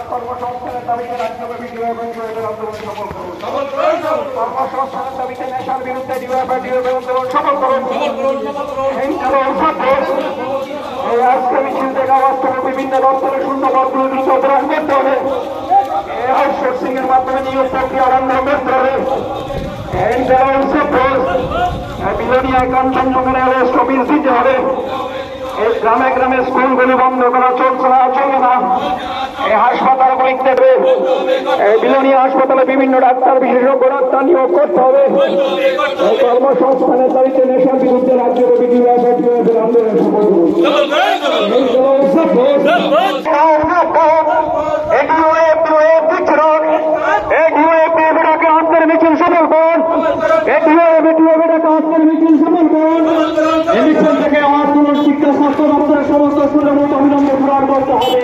কর্মসংস্থানের দাবিতে রাজ্যব্যাপী ডিওএফআই আন্দোলন সফল করুন। কর্মসংস্থানের দাবিতে নেশার বিরুদ্ধে ডিওএফআই আন্দোলন সফল করুন। এই আজকে মিছিল থেকে বাস্তবে বিভিন্ন দপ্তরের শূন্য পদগুলো দ্রুত গ্রহণ করতে হবে। এই আউটসোর্সিং এর মাধ্যমে নিয়োগ প্রক্রিয়া আরম্ভ করতে হবে। বিলোনিয়া কাঞ্চনজঙ্ঘা রেস্ট অফিস দিতে হবে। এই গ্রামে গ্রামে স্কুলগুলি বন্ধ করা চলবে না। এই হাসপাতালগুলিতে এই বিলোনিয়া হাসপাতালে বিভিন্ন ডাক্তার বিশেষজ্ঞ ডাক্তার নিয়োগ করতে হবে। কর্মসংস্থানের দাবিতে নেশার বিরুদ্ধে রাজ্যব্যাপী ডিওএফআই আন্দোলন সফল করুন। মিছিল সফল করুন। মিছিল থেকে আন্দোলন শিক্ষা স্বাস্থ্য দপ্তরের সমস্ত সুযোগ অবিলম্বে পূরণ করতে হবে।